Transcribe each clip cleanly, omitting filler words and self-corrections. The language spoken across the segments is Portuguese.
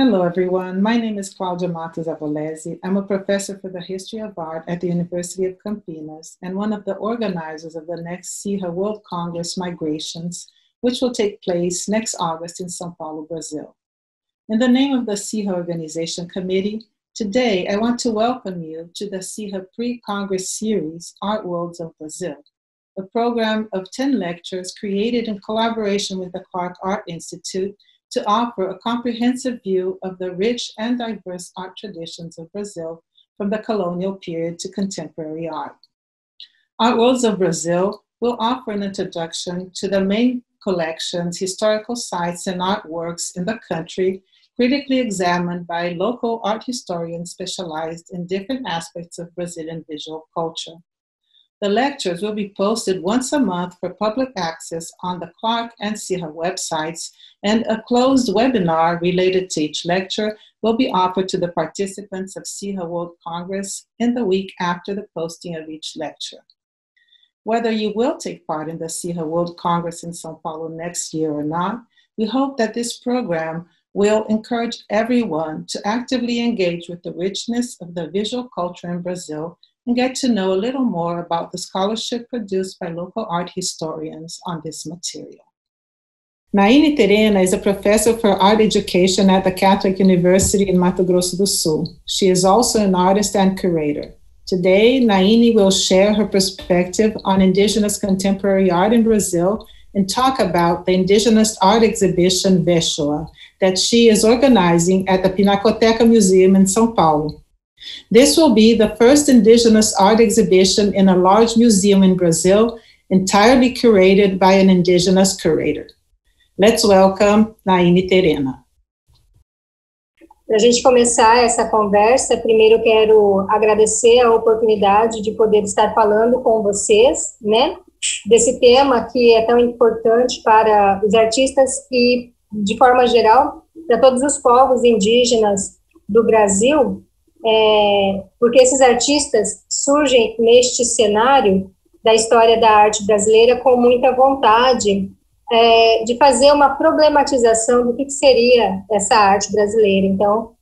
Hello, everyone. My name is Claudia Matos Avolesi. I'm a professor for the history of art at the University of Campinas and one of the organizers of the next CIHA World Congress Migrations, which will take place next August in São Paulo, Brazil. In the name of the CIHA Organization Committee, today I want to welcome you to the CIHA Pre-Congress series, Art Worlds of Brazil, a program of 10 lectures created in collaboration with the Clark Art Institute to offer a comprehensive view of the rich and diverse art traditions of Brazil from the colonial period to contemporary art. Art Worlds of Brazil will offer an introduction to the main collections, historical sites, and artworks in the country, critically examined by local art historians specialized in different aspects of Brazilian visual culture. The lectures will be posted once a month for public access on the Clark and CIHA websites, and a closed webinar related to each lecture will be offered to the participants of CIHA World Congress in the week after the posting of each lecture. Whether you will take part in the CIHA World Congress in São Paulo next year or not, we hope that this program will encourage everyone to actively engage with the richness of the visual culture in Brazil and get to know a little more about the scholarship produced by local art historians on this material. Naine Terena is a professor for art education at the Catholic University in Mato Grosso do Sul. She is also an artist and curator. Today, Naine will share her perspective on indigenous contemporary art in Brazil and talk about the indigenous art exhibition Veshua that she is organizing at the Pinacoteca Museum in São Paulo. This will be the first indigenous art exhibition in a large museum in Brazil, entirely curated by an indigenous curator. Let's welcome Naine Terena. Para a gente começar essa conversa, primeiro eu quero agradecer a oportunidade de poder estar falando com vocês, né, desse tema que é tão importante para os artistas e, de forma geral, para todos os povos indígenas do Brasil, porque esses artistas surgem neste cenário da história da arte brasileira com muita vontade de fazer uma problematização do que seria essa arte brasileira. Então,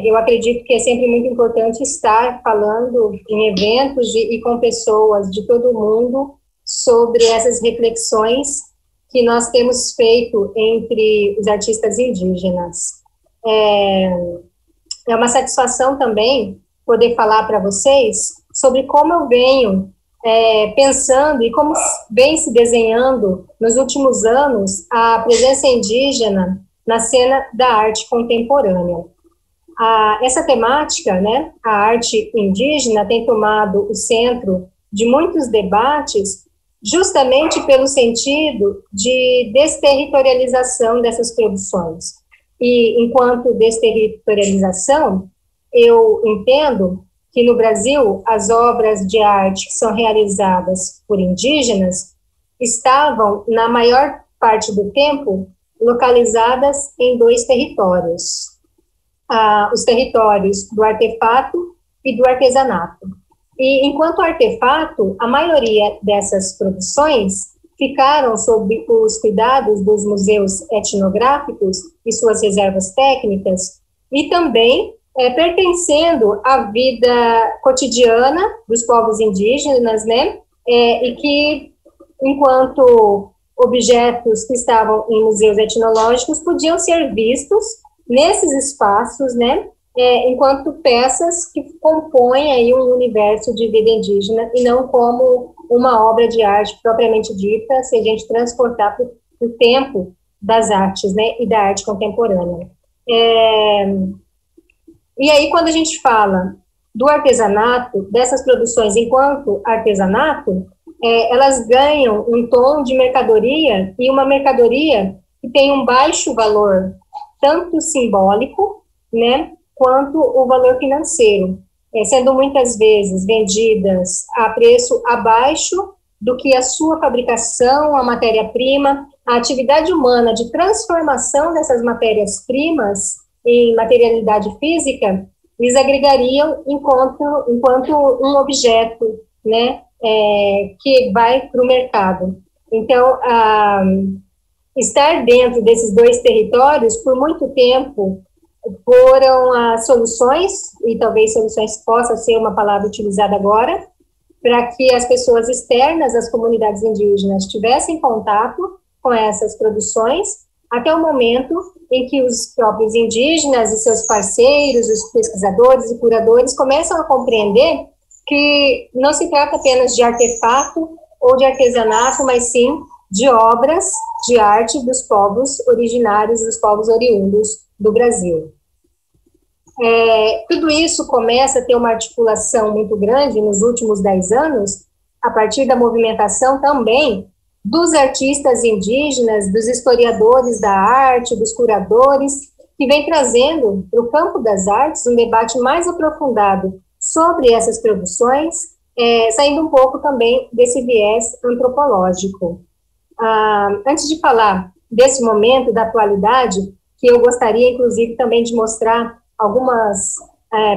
eu acredito que é sempre muito importante estar falando em eventos e com pessoas de todo o mundo sobre essas reflexões que nós temos feito entre os artistas indígenas. É uma satisfação também poder falar para vocês sobre como eu venho pensando e como vem se desenhando nos últimos anos a presença indígena na cena da arte contemporânea. Essa temática, né, a arte indígena, tem tomado o centro de muitos debates justamente pelo sentido de desterritorialização dessas produções. E, enquanto desterritorialização, eu entendo que no Brasil as obras de arte que são realizadas por indígenas estavam, na maior parte do tempo, localizadas em dois territórios. Os territórios do artefato e do artesanato. E, enquanto artefato, a maioria dessas produções ficaram sob os cuidados dos museus etnográficos e suas reservas técnicas, e também pertencendo à vida cotidiana dos povos indígenas, né, e que, enquanto objetos que estavam em museus etnológicos, podiam ser vistos nesses espaços, né, enquanto peças que compõem aí um universo de vida indígena, e não como uma obra de arte propriamente dita, se a gente transportar para o tempo das artes, né, e da arte contemporânea. E aí, quando a gente fala do artesanato, dessas produções enquanto artesanato, elas ganham um tom de mercadoria, e uma mercadoria que tem um baixo valor, tanto simbólico, né, quanto o valor financeiro, sendo muitas vezes vendidas a preço abaixo do que a sua fabricação, a matéria-prima, a atividade humana de transformação dessas matérias-primas em materialidade física, lhes agregariam enquanto um objeto, né, que vai para o mercado. Então, estar dentro desses dois territórios, por muito tempo, foram as soluções, e talvez soluções possa ser uma palavra utilizada agora, para que as pessoas externas às comunidades indígenas tivessem contato com essas produções, até o momento em que os próprios indígenas e seus parceiros, os pesquisadores e curadores, começam a compreender que não se trata apenas de artefato ou de artesanato, mas sim de obras de arte dos povos originários, dos povos oriundos do Brasil. Tudo isso começa a ter uma articulação muito grande nos últimos 10 anos, a partir da movimentação também dos artistas indígenas, dos historiadores da arte, dos curadores, que vem trazendo para o campo das artes um debate mais aprofundado sobre essas produções, saindo um pouco também desse viés antropológico. Antes de falar desse momento, da atualidade, que eu gostaria, inclusive, também de mostrar algumas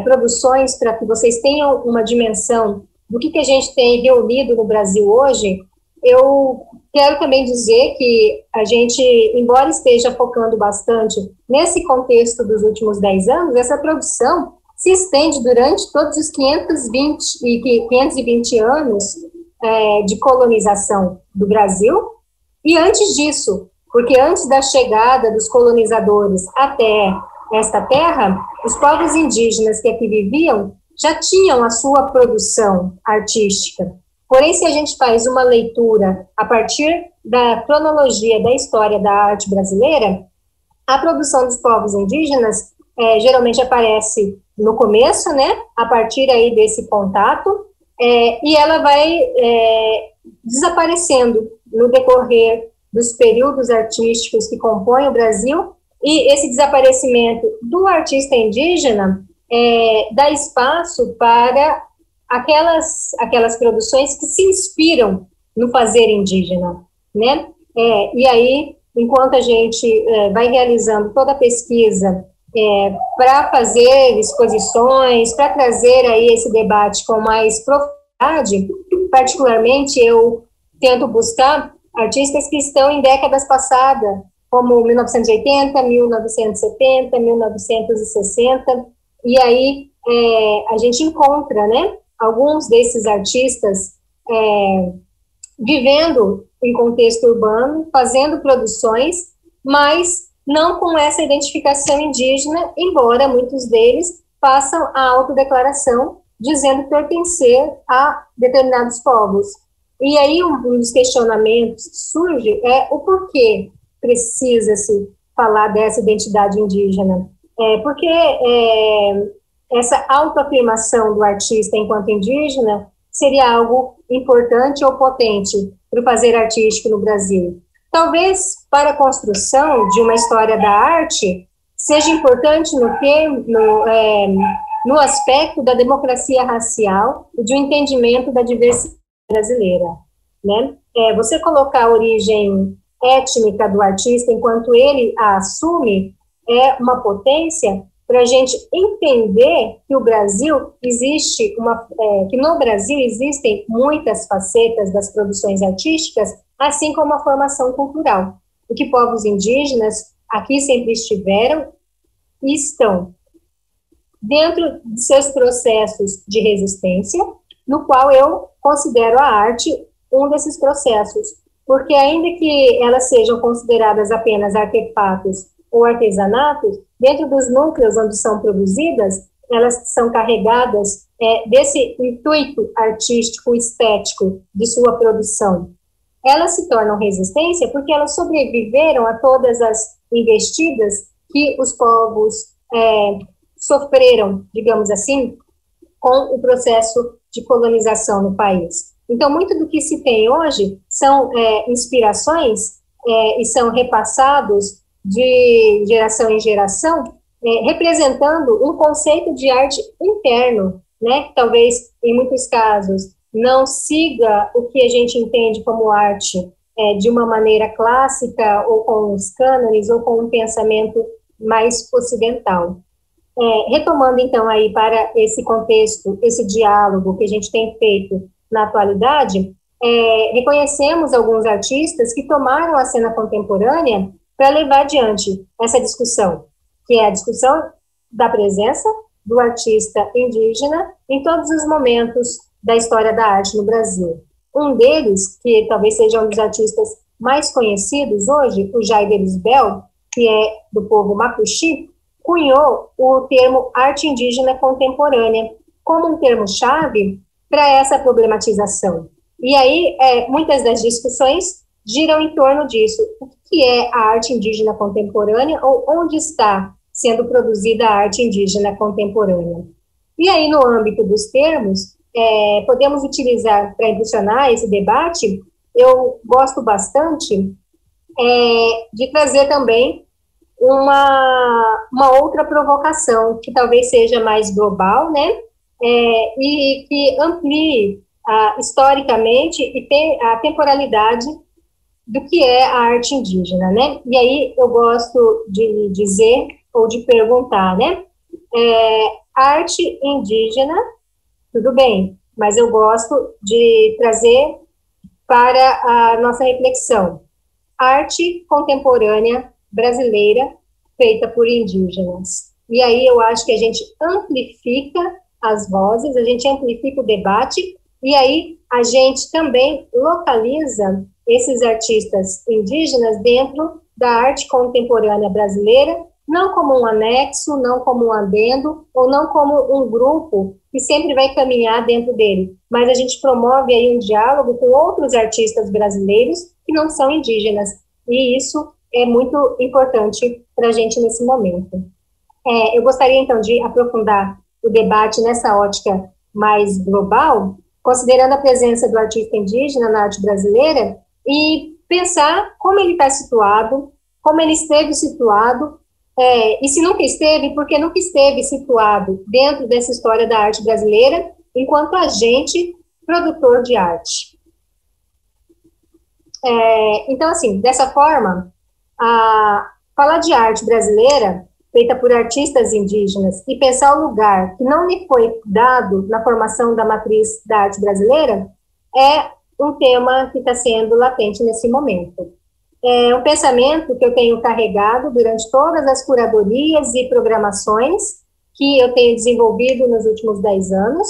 produções para que vocês tenham uma dimensão do que a gente tem reunido no Brasil hoje, eu quero também dizer que a gente, embora esteja focando bastante nesse contexto dos últimos 10 anos, essa produção se estende durante todos os 520 anos de colonização do Brasil, e antes disso, porque antes da chegada dos colonizadores até esta terra, os povos indígenas que aqui viviam já tinham a sua produção artística. Porém, se a gente faz uma leitura a partir da cronologia da história da arte brasileira, a produção dos povos indígenas geralmente aparece no começo, né, a partir aí desse contato, e ela vai desaparecendo no decorrer dos períodos artísticos que compõem o Brasil, e esse desaparecimento do artista indígena dá espaço para aquelas produções que se inspiram no fazer indígena, né? E aí, enquanto a gente vai realizando toda a pesquisa para fazer exposições, para trazer aí esse debate com mais profundidade, particularmente eu tento buscar artistas que estão em décadas passadas, como 1980, 1970, 1960, e aí a gente encontra, né, alguns desses artistas vivendo em contexto urbano, fazendo produções, mas não com essa identificação indígena, embora muitos deles façam a autodeclaração dizendo pertencer a determinados povos. E aí um dos questionamentos que surge é o porquê precisa-se falar dessa identidade indígena. Porque essa autoafirmação do artista enquanto indígena seria algo importante ou potente para o fazer artístico no Brasil. Talvez para a construção de uma história da arte seja importante no aspecto da democracia racial e de um entendimento da diversidade brasileira, né? Você colocar a origem étnica do artista enquanto ele a assume é uma potência para a gente entender que o Brasil que no Brasil existem muitas facetas das produções artísticas, assim como a formação cultural, o que povos indígenas aqui sempre estiveram e estão dentro de seus processos de resistência, no qual eu considero a arte um desses processos, porque ainda que elas sejam consideradas apenas artefatos ou artesanatos, dentro dos núcleos onde são produzidas, elas são carregadas desse intuito artístico, estético de sua produção. Elas se tornam resistência porque elas sobreviveram a todas as investidas que os povos sofreram, digamos assim, com o processo de colonização no país. Então, muito do que se tem hoje são inspirações e são repassados de geração em geração, representando um conceito de arte interno, né, que talvez, em muitos casos, não siga o que a gente entende como arte de uma maneira clássica, ou com os cânones, ou com um pensamento mais ocidental. Retomando, então, aí para esse contexto, esse diálogo que a gente tem feito na atualidade, reconhecemos alguns artistas que tomaram a cena contemporânea para levar adiante essa discussão. que é a discussão da presença do artista indígena em todos os momentos da história da arte no Brasil. Um deles, que talvez seja um dos artistas mais conhecidos hoje, o Jair Lisbel, que é do povo Mapuche, cunhou o termo arte indígena contemporânea como um termo-chave para essa problematização. E aí, muitas das discussões giram em torno disso. O que é a arte indígena contemporânea ou onde está sendo produzida a arte indígena contemporânea? E aí, no âmbito dos termos, podemos utilizar para impulsionar esse debate, eu gosto bastante de trazer também uma outra provocação, que talvez seja mais global, né, e que amplie historicamente e a temporalidade do que é a arte indígena, né? E aí eu gosto de dizer ou de perguntar, né? Arte indígena, tudo bem, mas eu gosto de trazer para a nossa reflexão arte contemporânea brasileira feita por indígenas. E aí eu acho que a gente amplifica as vozes, a gente amplifica o debate, e aí a gente também localiza esses artistas indígenas dentro da arte contemporânea brasileira, não como um anexo, não como um adendo, ou não como um grupo que sempre vai caminhar dentro dele, mas a gente promove aí um diálogo com outros artistas brasileiros que não são indígenas, e isso é muito importante para a gente nesse momento. Eu gostaria, então, de aprofundar o debate nessa ótica mais global, considerando a presença do artista indígena na arte brasileira e pensar como ele está situado, como ele esteve situado, e se nunca esteve, por que nunca esteve situado dentro dessa história da arte brasileira, enquanto agente produtor de arte. Então, assim, dessa forma, falar de arte brasileira, feita por artistas indígenas, e pensar o lugar que não lhe foi dado na formação da matriz da arte brasileira, é um tema que está sendo latente nesse momento. É um pensamento que eu tenho carregado durante todas as curadorias e programações que eu tenho desenvolvido nos últimos 10 anos.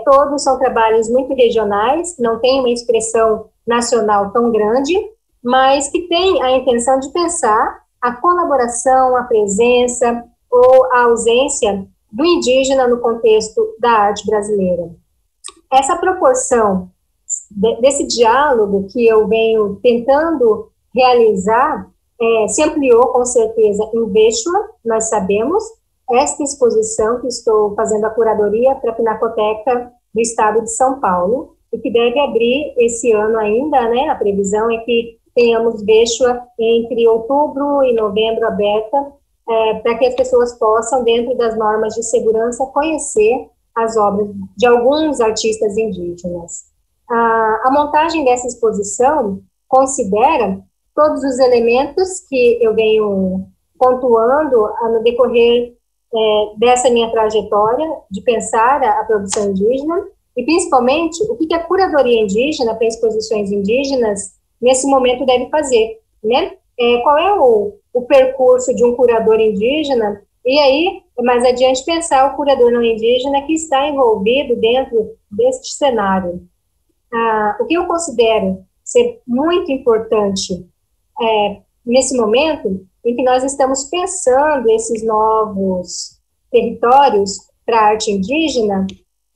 Todos são trabalhos muito regionais, não tem uma expressão nacional tão grande, mas que tem a intenção de pensar a colaboração, a presença ou a ausência do indígena no contexto da arte brasileira. Essa proporção desse diálogo que eu venho tentando realizar se ampliou com certeza em Veshua, nós sabemos, esta exposição que estou fazendo a curadoria para a Pinacoteca do Estado de São Paulo, e que deve abrir esse ano ainda, né? A previsão é que tenhamos Veshua entre outubro e novembro aberta, para que as pessoas possam, dentro das normas de segurança, conhecer as obras de alguns artistas indígenas. A montagem dessa exposição considera todos os elementos que eu venho pontuando no decorrer dessa minha trajetória de pensar a produção indígena, e principalmente o que a curadoria indígena para exposições indígenas nesse momento deve fazer, né? Qual é o percurso de um curador indígena, e aí, mais adiante, pensar o curador não indígena que está envolvido dentro deste cenário. O que eu considero ser muito importante nesse momento em que nós estamos pensando esses novos territórios para a arte indígena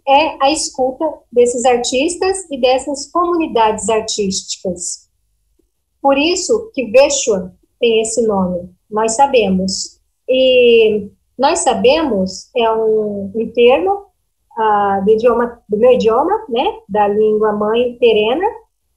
é a escuta desses artistas e dessas comunidades artísticas. Por isso que Veshua tem esse nome, nós sabemos. E nós sabemos é um termo do meu idioma, né, da língua mãe terena,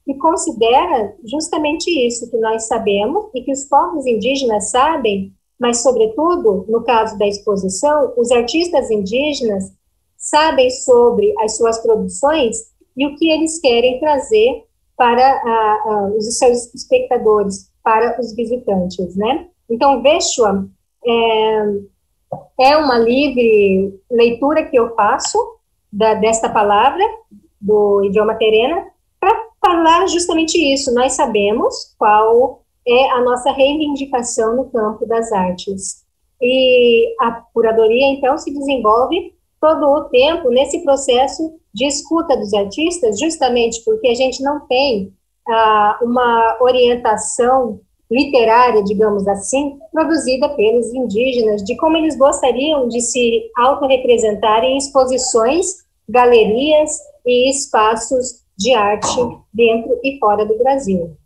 que considera justamente isso que nós sabemos e que os povos indígenas sabem, mas, sobretudo, no caso da exposição, os artistas indígenas sabem sobre as suas produções e o que eles querem trazer para os seus espectadores, para os visitantes, né? Então, Veshua é uma livre leitura que eu faço desta palavra, do idioma terena, para falar justamente isso. Nós sabemos qual é a nossa reivindicação no campo das artes. E a curadoria, então, se desenvolve todo o tempo nesse processo de escuta dos artistas, justamente porque a gente não tem uma orientação literária, digamos assim, produzida pelos indígenas, de como eles gostariam de se autorrepresentar em exposições, galerias e espaços de arte dentro e fora do Brasil.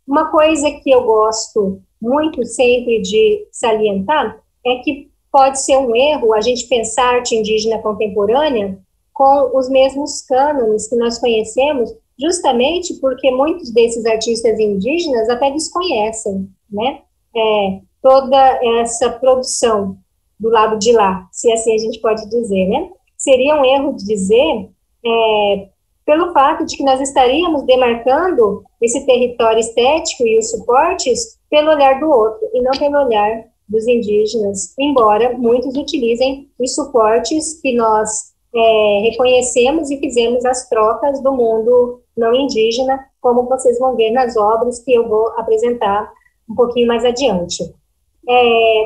Uma coisa que eu gosto muito sempre de salientar é que pode ser um erro a gente pensar arte indígena contemporânea com os mesmos cânones que nós conhecemos, justamente porque muitos desses artistas indígenas até desconhecem, né, toda essa produção do lado de lá, se assim a gente pode dizer, né? Seria um erro de dizer, pelo fato de que nós estaríamos demarcando esse território estético e os suportes pelo olhar do outro, e não pelo olhar dos indígenas, embora muitos utilizem os suportes que nós reconhecemos e fizemos as trocas do mundo não indígena, como vocês vão ver nas obras que eu vou apresentar um pouquinho mais adiante.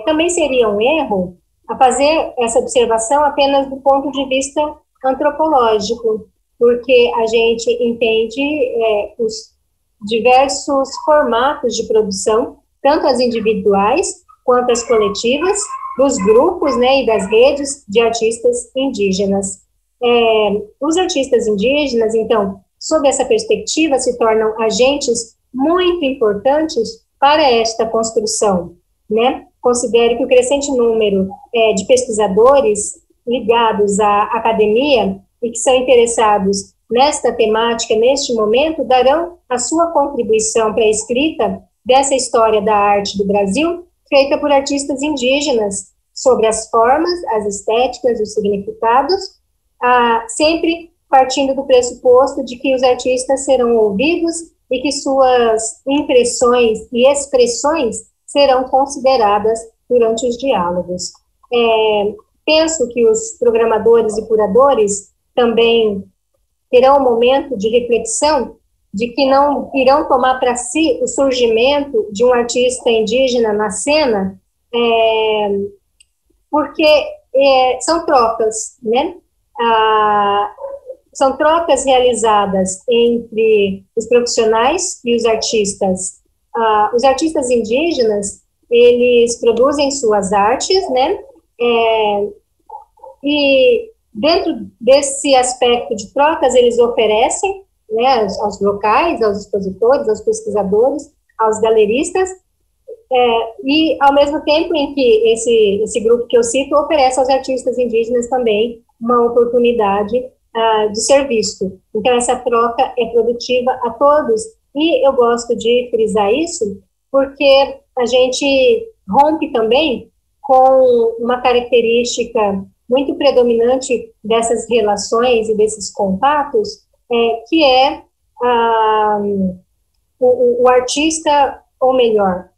Também seria um erro a fazer essa observação apenas do ponto de vista antropológico, porque a gente entende os diversos formatos de produção, tanto as individuais quanto as coletivas, dos grupos, né, e das redes de artistas indígenas. Os artistas indígenas, então, sob essa perspectiva, se tornam agentes muito importantes para esta construção, né? Considero que o crescente número de pesquisadores ligados à academia e que são interessados nesta temática, neste momento, darão a sua contribuição para a escrita dessa história da arte do Brasil, feita por artistas indígenas, sobre as formas, as estéticas, os significados, sempre partindo do pressuposto de que os artistas serão ouvidos e que suas impressões e expressões serão consideradas durante os diálogos. Penso que os programadores e curadores também terão um momento de reflexão de que não irão tomar para si o surgimento de um artista indígena na cena, porque são trocas, né? São trocas realizadas entre os profissionais e os artistas. Os artistas indígenas, eles produzem suas artes, né? E dentro desse aspecto de trocas, eles oferecem, né, aos locais, aos expositores, aos pesquisadores, aos galeristas, e ao mesmo tempo em que esse grupo que eu cito oferece aos artistas indígenas também uma oportunidade de ser visto. Então, essa troca é produtiva a todos, e eu gosto de frisar isso, porque a gente rompe também com uma característica muito predominante dessas relações e desses contatos, que é o artista, ou melhor,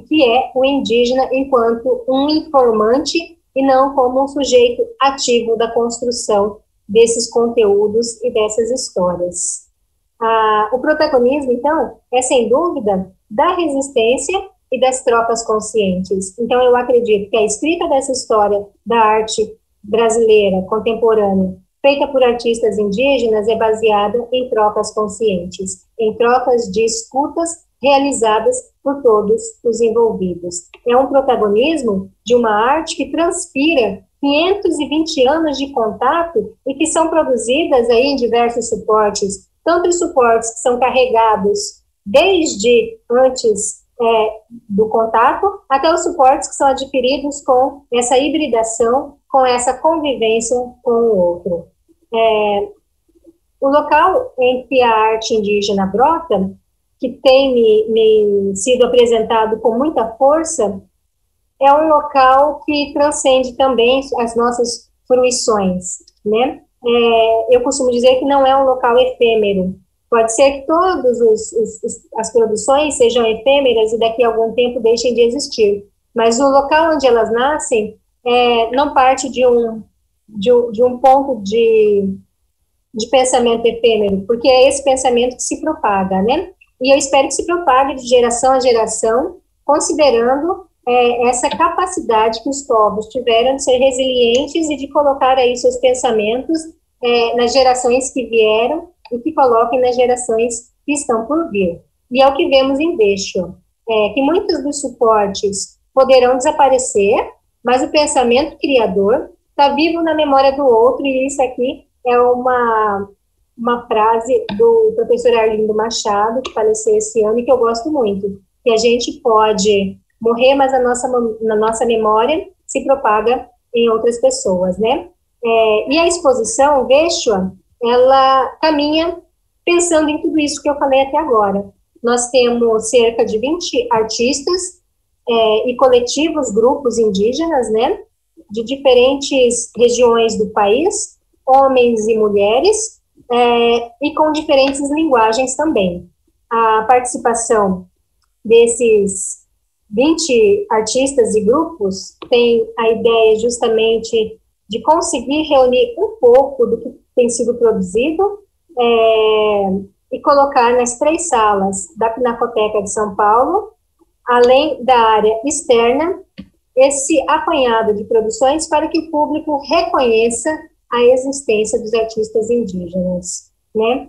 que é o indígena enquanto um informante e não como um sujeito ativo da construção desses conteúdos e dessas histórias. O protagonismo, então, é sem dúvida da resistência e das trocas conscientes. Então, eu acredito que a escrita dessa história da arte brasileira contemporânea, feita por artistas indígenas, é baseada em trocas conscientes, em trocas de escutas realizadas por todos os envolvidos. É um protagonismo de uma arte que transpira 520 anos de contato e que são produzidas aí em diversos suportes, tanto os suportes que são carregados desde antes do contato, até os suportes que são adquiridos com essa hibridação, com essa convivência com o outro. O local em que a arte indígena brota, que tem me sido apresentado com muita força, é um local que transcende também as nossas fruições, né? Eu costumo dizer que não é um local efêmero. Pode ser que todas as produções sejam efêmeras e daqui a algum tempo deixem de existir, mas o local onde elas nascem não parte de um ponto de pensamento efêmero, porque é esse pensamento que se propaga, né? E eu espero que se propague de geração a geração, considerando essa capacidade que os povos tiveram de ser resilientes e de colocar aí seus pensamentos nas gerações que vieram e que coloquem nas gerações que estão por vir. E é o que vemos em Veshua, que muitos dos suportes poderão desaparecer, mas o pensamento criador está vivo na memória do outro, e isso aqui é uma frase do professor Arlindo Machado, que faleceu esse ano, e que eu gosto muito, que a gente pode morrer, mas na nossa memória se propaga em outras pessoas, né? E a exposição, Veshua, ela caminha pensando em tudo isso que eu falei até agora. Nós temos cerca de 20 artistas e coletivos, grupos indígenas, né, de diferentes regiões do país, homens e mulheres, e com diferentes linguagens também. A participação desses 20 artistas e grupos tem a ideia justamente de conseguir reunir um pouco do que tem sido produzido e colocar nas 3 salas da Pinacoteca de São Paulo, além da área externa, esse apanhado de produções para que o público reconheça a existência dos artistas indígenas, né?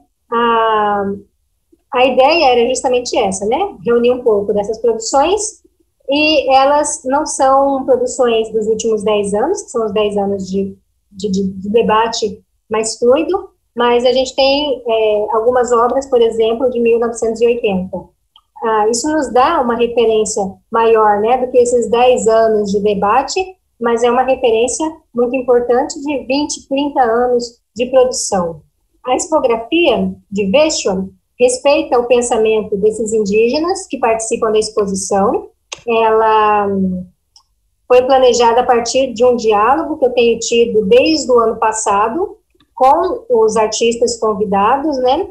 A ideia era justamente essa, né? Reunir um pouco dessas produções, e elas não são produções dos últimos 10 anos, que são os 10 anos de debate mais fluido, mas a gente tem algumas obras, por exemplo, de 1980. Isso nos dá uma referência maior, né, do que esses 10 anos de debate, mas é uma referência muito importante de 20, 30 anos de produção. A expografia de Veshua respeita o pensamento desses indígenas que participam da exposição. Ela foi planejada a partir de um diálogo que eu tenho tido desde o ano passado com os artistas convidados, né?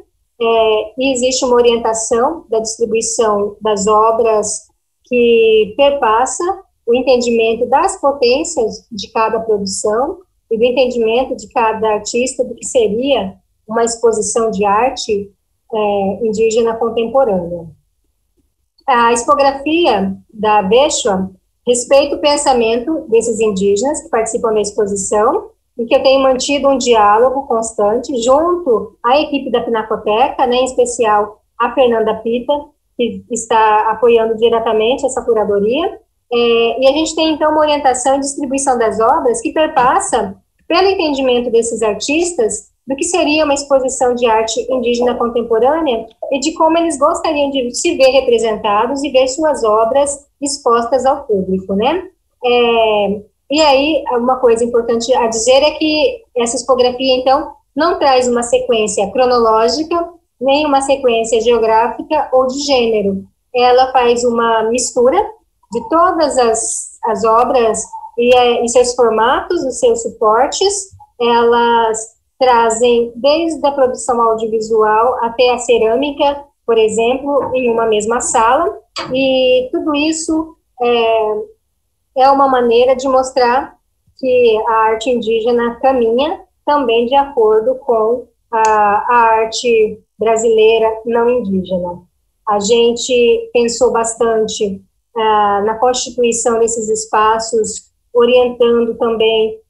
E existe uma orientação da distribuição das obras que perpassa o entendimento das potências de cada produção e do entendimento de cada artista do que seria uma exposição de arte indígena contemporânea. A expografia da Veshua respeita o pensamento desses indígenas que participam da exposição, em que eu tenho mantido um diálogo constante junto à equipe da Pinacoteca, né, em especial a Fernanda Pita, que está apoiando diretamente essa curadoria, e a gente tem, então, uma orientação e distribuição das obras que perpassa pelo entendimento desses artistas do que seria uma exposição de arte indígena contemporânea e de como eles gostariam de se ver representados e ver suas obras expostas ao público, né? E aí, uma coisa importante a dizer é que essa expografia, então, não traz uma sequência cronológica, nem uma sequência geográfica ou de gênero. Ela faz uma mistura de todas as obras e seus formatos, os seus suportes. Elas trazem desde a produção audiovisual até a cerâmica, por exemplo, em uma mesma sala, e tudo isso é uma maneira de mostrar que a arte indígena caminha também de acordo com a arte brasileira não indígena. A gente pensou bastante na constituição desses espaços, orientando também,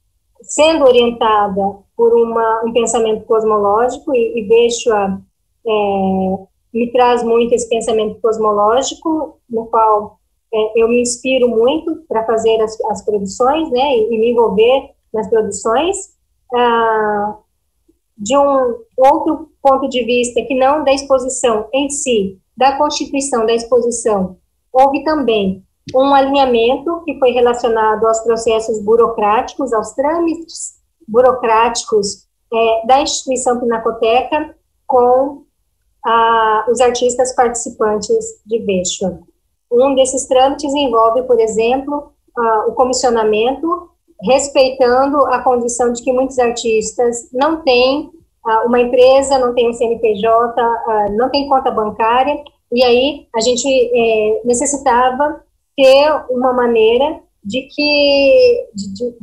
sendo orientada por um pensamento cosmológico, e Veshua me traz muito esse pensamento cosmológico, no qual eu me inspiro muito para fazer as produções, né, e me envolver nas produções. De um outro ponto de vista, que não da exposição em si, da constituição da exposição, houve também um alinhamento que foi relacionado aos processos burocráticos, aos trâmites burocráticos da instituição Pinacoteca com os artistas participantes de Veshua. Um desses trâmites envolve, por exemplo, o comissionamento, respeitando a condição de que muitos artistas não têm uma empresa, não tem um CNPJ, não tem conta bancária, e aí a gente necessitava ter uma maneira de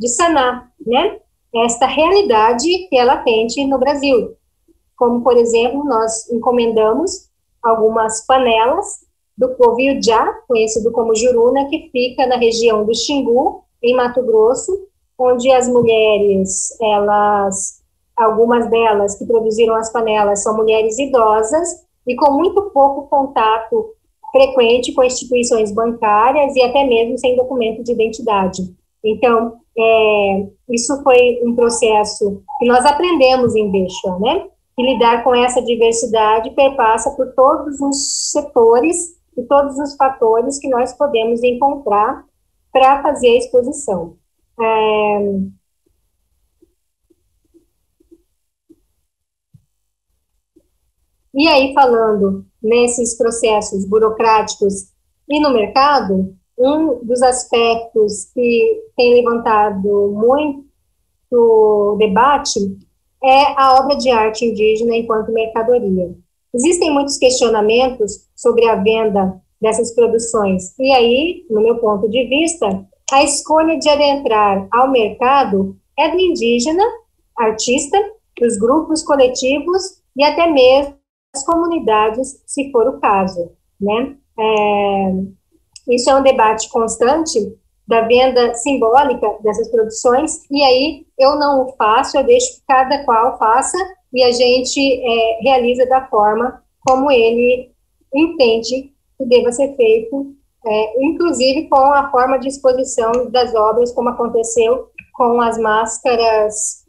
sanar, né, esta realidade que é latente no Brasil. Como, por exemplo, nós encomendamos algumas panelas do povo Iujá, conhecido como Juruna, que fica na região do Xingu, em Mato Grosso, onde as mulheres, algumas delas que produziram as panelas são mulheres idosas e com muito pouco contato frequente com instituições bancárias e até mesmo sem documento de identidade. Então, isso foi um processo que nós aprendemos em Bechua, né? E lidar com essa diversidade perpassa por todos os setores e todos os fatores que nós podemos encontrar para fazer a exposição. E aí, falando nesses processos burocráticos e no mercado, um dos aspectos que tem levantado muito debate é a obra de arte indígena enquanto mercadoria. Existem muitos questionamentos sobre a venda dessas produções, e aí, no meu ponto de vista, a escolha de adentrar ao mercado é do indígena, artista, dos grupos coletivos e até mesmo das comunidades, se for o caso, né? Isso é um debate constante da venda simbólica dessas produções, e aí eu não o faço, eu deixo que cada qual faça, e a gente realiza da forma como ele entende que deva ser feito, inclusive com a forma de exposição das obras, como aconteceu com as máscaras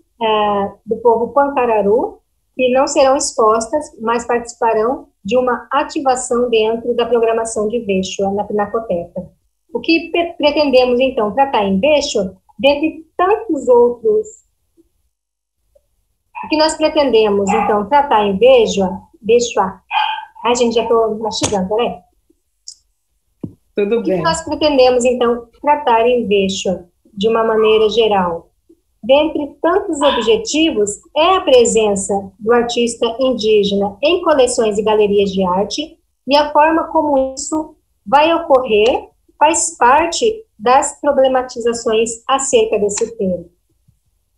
do povo Pancararu, que não serão expostas, mas participarão de uma ativação dentro da programação de Bechua, na Pinacoteca. O que pretendemos, então, tratar em Bechua, dentre tantos outros, o que nós pretendemos, então, tratar em Bechua, ai, gente, já estou mastigando, peraí. Tudo bem. O que nós pretendemos, então, tratar em Bechua, de uma maneira geral? Dentre tantos objetivos, é a presença do artista indígena em coleções e galerias de arte, e a forma como isso vai ocorrer faz parte das problematizações acerca desse tema.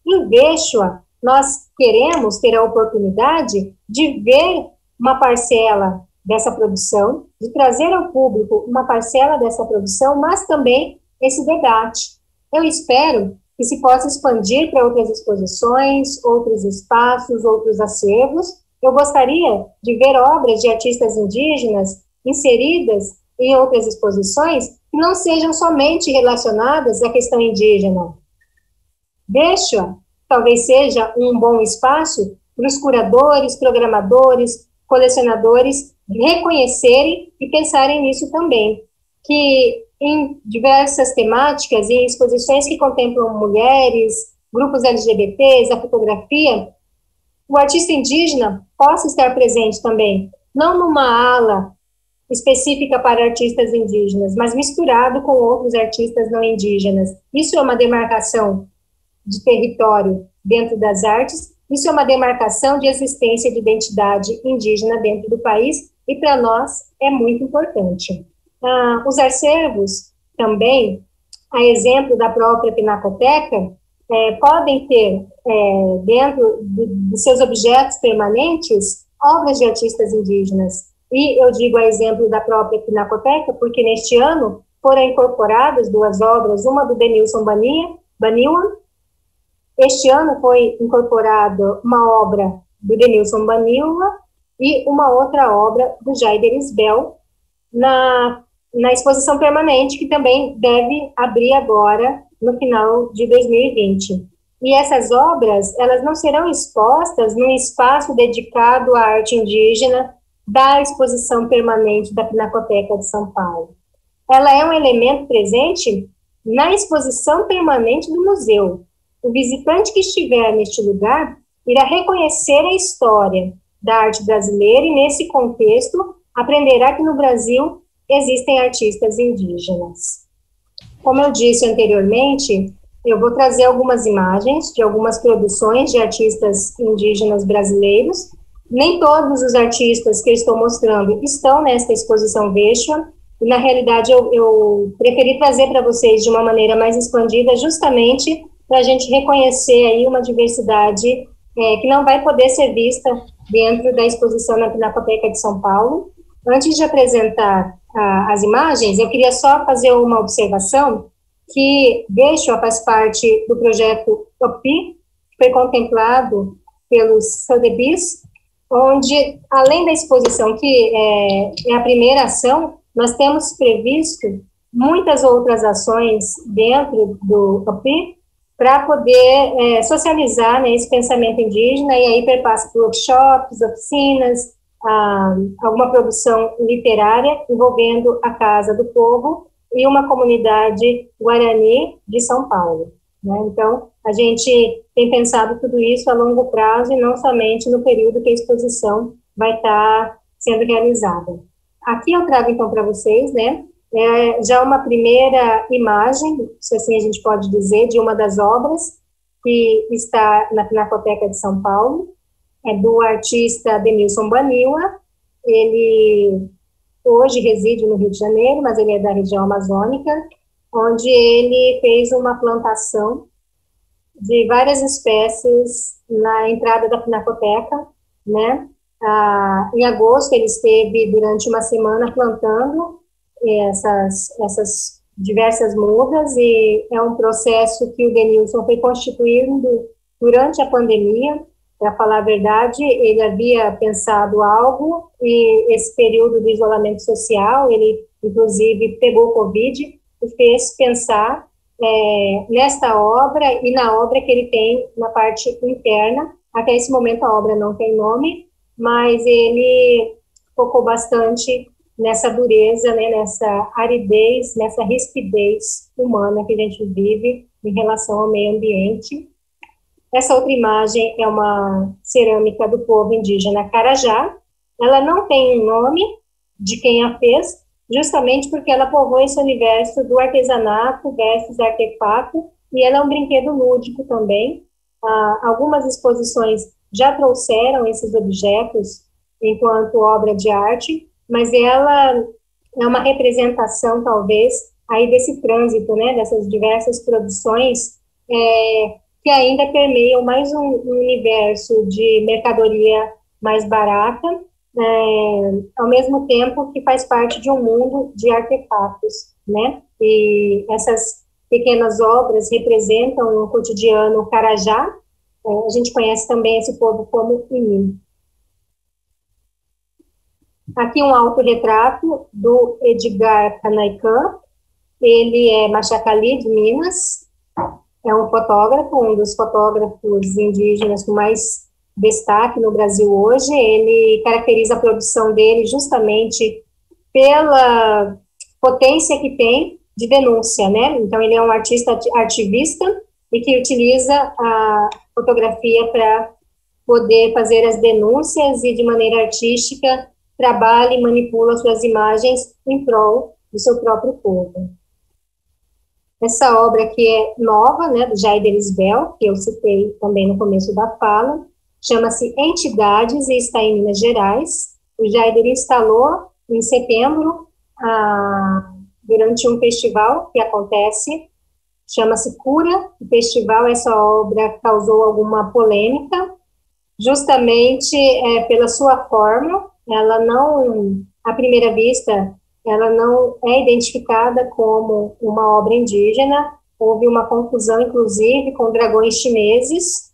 Em Bechua, nós queremos ter a oportunidade de ver uma parcela dessa produção, de trazer ao público uma parcela dessa produção, mas também esse debate. Eu espero que se possa expandir para outras exposições, outros espaços, outros acervos. Eu gostaria de ver obras de artistas indígenas inseridas em outras exposições que não sejam somente relacionadas à questão indígena. Bechua talvez seja um bom espaço para os curadores, programadores, colecionadores reconhecerem e pensarem nisso também, que em diversas temáticas, em exposições que contemplam mulheres, grupos LGBTs, a fotografia, o artista indígena possa estar presente também, não numa ala específica para artistas indígenas, mas misturado com outros artistas não indígenas. Isso é uma demarcação de território dentro das artes, isso é uma demarcação de existência de identidade indígena dentro do país, e para nós é muito importante. Os acervos também, a exemplo da própria Pinacoteca, podem ter dentro de seus objetos permanentes obras de artistas indígenas. E eu digo a exemplo da própria Pinacoteca, porque neste ano foram incorporadas 2 obras, uma do Denilson Baniwa. Este ano foi incorporada uma obra do Denilson Baniwa e uma outra obra do Jaider Isbel na exposição permanente, que também deve abrir agora no final de 2020. E essas obras, elas não serão expostas num espaço dedicado à arte indígena da exposição permanente da Pinacoteca de São Paulo. Ela é um elemento presente na exposição permanente do museu. O visitante que estiver neste lugar irá reconhecer a história da arte brasileira e, nesse contexto, aprenderá que no Brasil existem artistas indígenas. Como eu disse anteriormente, eu vou trazer algumas imagens de algumas produções de artistas indígenas brasileiros. Nem todos os artistas que eu estou mostrando estão nesta exposição Bechua, e na realidade eu preferi trazer para vocês de uma maneira mais expandida, justamente para a gente reconhecer aí uma diversidade que não vai poder ser vista dentro da exposição na Pinacoteca de São Paulo. Antes de apresentar as imagens, eu queria só fazer uma observação que Deixa faz parte do projeto OPI, que foi contemplado pelos Sotheby's, onde, além da exposição, que é a primeira ação, nós temos previsto muitas outras ações dentro do OPI para poder socializar, né, esse pensamento indígena, e aí perpassa por workshops, oficinas, alguma produção literária envolvendo a Casa do Povo e uma comunidade guarani de São Paulo, né? Então, a gente tem pensado tudo isso a longo prazo e não somente no período que a exposição vai estar sendo realizada. Aqui eu trago, então, para vocês, né, já uma primeira imagem, se assim a gente pode dizer, de uma das obras que está na Pinacoteca de São Paulo, é do artista Denilson Baniwa. Ele hoje reside no Rio de Janeiro, mas ele é da região amazônica, onde ele fez uma plantação de várias espécies na entrada da Pinacoteca, né? Em agosto ele esteve durante uma semana plantando essas diversas mudas, e é um processo que o Denilson foi constituindo durante a pandemia. Para falar a verdade, ele havia pensado algo, e esse período do isolamento social, ele inclusive pegou o Covid e fez pensar nesta obra e na obra que ele tem na parte interna. Até esse momento a obra não tem nome, mas ele focou bastante nessa dureza, né, nessa aridez, nessa rispidez humana que a gente vive em relação ao meio ambiente. Essa outra imagem é uma cerâmica do povo indígena Carajá. Ela não tem um nome de quem a fez, justamente porque ela povoa esse universo do artesanato versus artefato, e ela é um brinquedo lúdico também. Algumas exposições já trouxeram esses objetos enquanto obra de arte, mas ela é uma representação, talvez, aí desse trânsito, né, dessas diversas produções que ainda permeiam mais um universo de mercadoria mais barata, ao mesmo tempo que faz parte de um mundo de artefatos, né? E essas pequenas obras representam o cotidiano Carajá. A gente conhece também esse povo como Ini. Aqui um autorretrato do Edgar Canaican. Ele é Machacali, de Minas. É um fotógrafo, um dos fotógrafos indígenas com mais destaque no Brasil hoje. Ele caracteriza a produção dele justamente pela potência que tem de denúncia, né? Então, ele é um artista ativista e que utiliza a fotografia para poder fazer as denúncias e, de maneira artística, trabalha e manipula suas imagens em prol do seu próprio povo. Essa obra aqui é nova, né, do Jair Delisbel, que eu citei também no começo da fala, chama-se Entidades e está em Minas Gerais. O Jair instalou em setembro, durante um festival que acontece, chama-se Cura. O festival, essa obra causou alguma polêmica, justamente pela sua forma. Ela não, à primeira vista, ela não é identificada como uma obra indígena. Houve uma confusão, inclusive, com dragões chineses,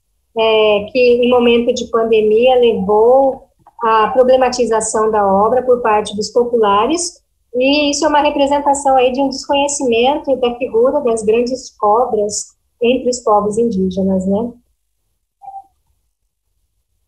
que, em momento de pandemia, levou à problematização da obra por parte dos populares, e isso é uma representação aí de um desconhecimento da figura das grandes cobras entre os povos indígenas, né?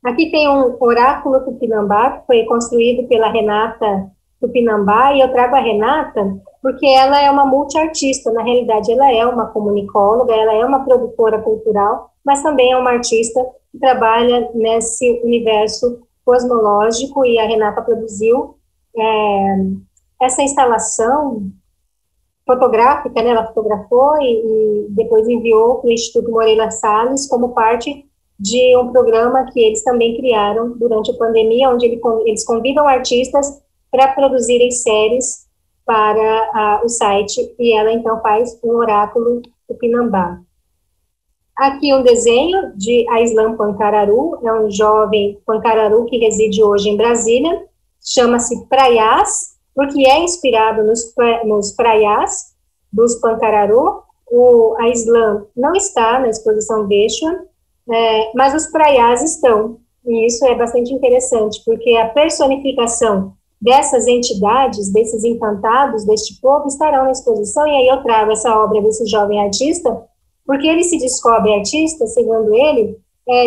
Aqui tem um oráculo Tupinambá, que foi construído pela Renata Tupinambá, e eu trago a Renata porque ela é uma multiartista. Na realidade, ela é uma comunicóloga, ela é uma produtora cultural, mas também é uma artista que trabalha nesse universo cosmológico, e a Renata produziu essa instalação fotográfica, né? Ela fotografou e depois enviou para o Instituto Moreira Salles como parte de um programa que eles também criaram durante a pandemia, onde eles convidam artistas para produzirem séries para o site, e ela então faz um oráculo Tupinambá. Aqui um desenho de Aislan Pancararu, é um jovem Pancararu que reside hoje em Brasília, chama-se Praiás, porque é inspirado nos praiás dos Pancararu. A Islã não está na exposição Quechua, mas os praiás estão, e isso é bastante interessante, porque a personificação dessas entidades, desses encantados, deste povo, estarão na exposição, e aí eu trago essa obra desse jovem artista, porque ele se descobre artista, segundo ele,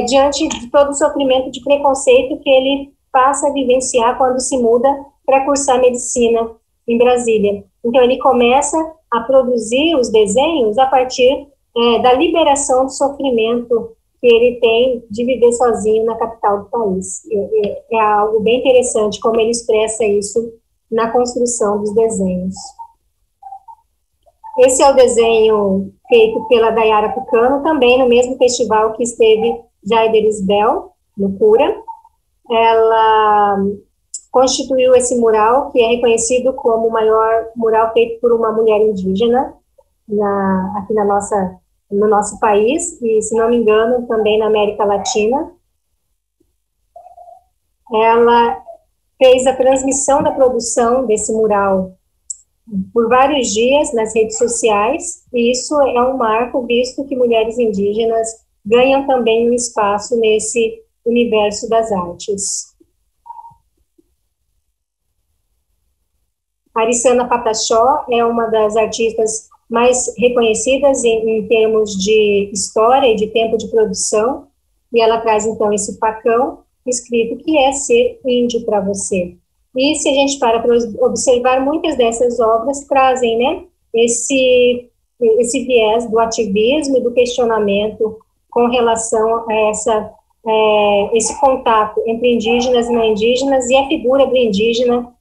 diante de todo o sofrimento de preconceito que ele passa a vivenciar quando se muda para cursar medicina em Brasília. Então, ele começa a produzir os desenhos a partir da liberação do sofrimento que ele tem de viver sozinho na capital do país. É algo bem interessante como ele expressa isso na construção dos desenhos. Esse é o desenho feito pela Dayara Pucano, também no mesmo festival que esteve Jair Isbel, no Cura. Ela constituiu esse mural, que é reconhecido como o maior mural feito por uma mulher indígena aqui no nosso país, e, se não me engano, também na América Latina. Ela fez a transmissão da produção desse mural por vários dias nas redes sociais, e isso é um marco, visto que mulheres indígenas ganham também um espaço nesse universo das artes. Arissana Pataxó é uma das artistas mais reconhecidas em termos de história e de tempo de produção, e ela traz, então, esse facão escrito que é ser índio para você. E se a gente para observar, muitas dessas obras trazem, né, esse viés do ativismo e do questionamento com relação a esse contato entre indígenas e não indígenas, e a figura do indígena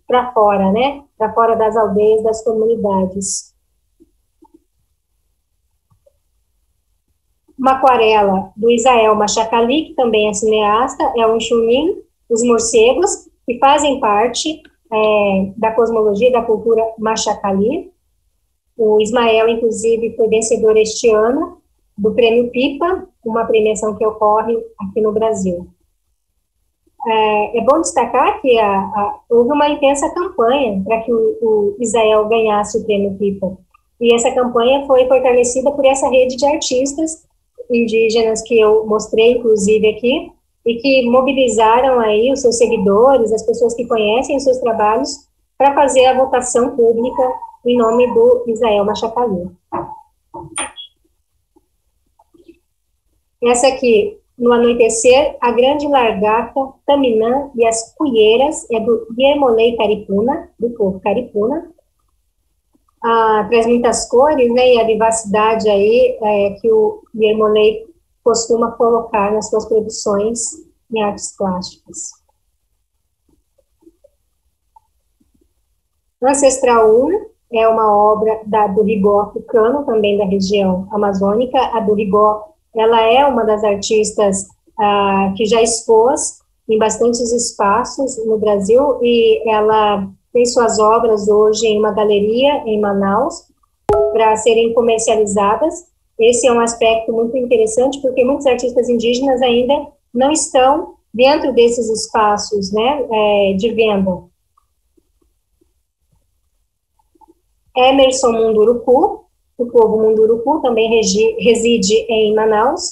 para fora, né, para fora das aldeias, das comunidades. Uma aquarela do Isael Machacali, que também é cineasta, é um chunim, os morcegos, que fazem parte da cosmologia da cultura Machacali. O Ismael, inclusive, foi vencedor este ano do Prêmio Pipa, uma premiação que ocorre aqui no Brasil. É bom destacar que houve uma intensa campanha para que o Isael ganhasse o Prêmio Pipa, e essa campanha foi fortalecida por essa rede de artistas indígenas que eu mostrei, inclusive, aqui, e que mobilizaram aí os seus seguidores, as pessoas que conhecem os seus trabalhos, para fazer a votação pública em nome do Isael Machacali. Essa aqui, No Anoitecer, A Grande Largata, Taminã e as Cuieiras, é do Yermolei Caripuna, do povo Caripuna. Traz muitas cores, né, e a vivacidade aí que o Yermolei costuma colocar nas suas produções em artes plásticas. Ancestral 1 é uma obra do Rigó Pucano, também da região amazônica. A do Rigó, ela é uma das artistas que já expôs em bastantes espaços no Brasil, e ela tem suas obras hoje em uma galeria em Manaus para serem comercializadas. Esse é um aspecto muito interessante, porque muitos artistas indígenas ainda não estão dentro desses espaços, né, de venda. Emerson Munduruku, o povo Munduruku, também reside em Manaus,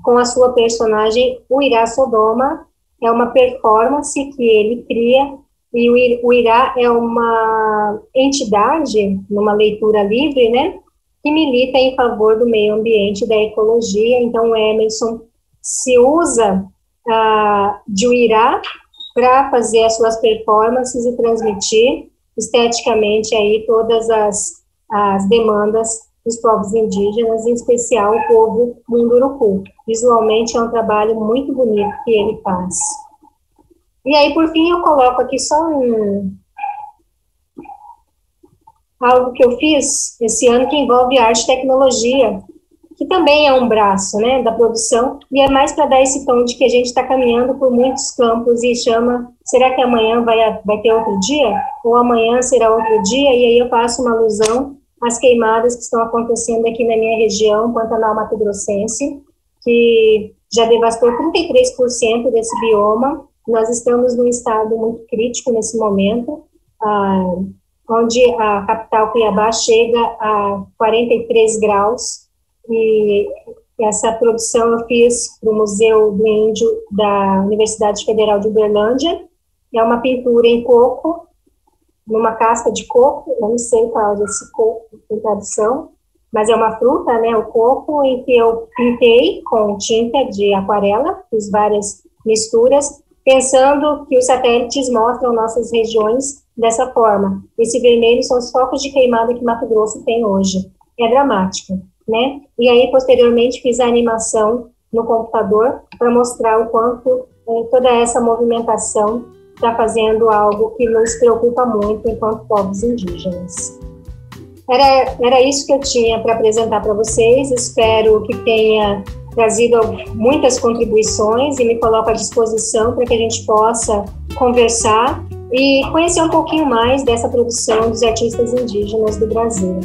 com a sua personagem Uirá Sodoma. É uma performance que ele cria, e o Uirá é uma entidade, numa leitura livre, né, que milita em favor do meio ambiente e da ecologia. Então, o Emerson se usa de Uirá para fazer as suas performances e transmitir esteticamente aí todas as demandas dos povos indígenas, em especial o povo Munduruku. Visualmente é um trabalho muito bonito que ele faz. E aí, por fim, eu coloco aqui só algo que eu fiz esse ano que envolve arte e tecnologia, que também é um braço, né, da produção, e é mais para dar esse tom de que a gente está caminhando por muitos campos e chama, será que amanhã vai ter outro dia? Ou amanhã será outro dia? E aí eu faço uma alusão às queimadas que estão acontecendo aqui na minha região, Pantanal Mato Grossense, que já devastou 33% desse bioma, nós estamos num estado muito crítico nesse momento, onde a capital Cuiabá chega a 43 graus, e essa produção eu fiz para o Museu do Índio da Universidade Federal de Uberlândia. É uma pintura em coco, numa casca de coco, eu não sei qual é esse coco em tradução, mas é uma fruta, né, o coco, em que eu pintei com tinta de aquarela, fiz várias misturas, pensando que os satélites mostram nossas regiões dessa forma. Esse vermelho são os focos de queimada que Mato Grosso tem hoje. É dramático, né? E aí, posteriormente, fiz a animação no computador para mostrar o quanto toda essa movimentação está fazendo algo que nos preocupa muito enquanto povos indígenas. Era isso que eu tinha para apresentar para vocês. Espero que tenha trazido muitas contribuições e me coloco à disposição para que a gente possa conversar e conhecer um pouquinho mais dessa produção dos artistas indígenas do Brasil.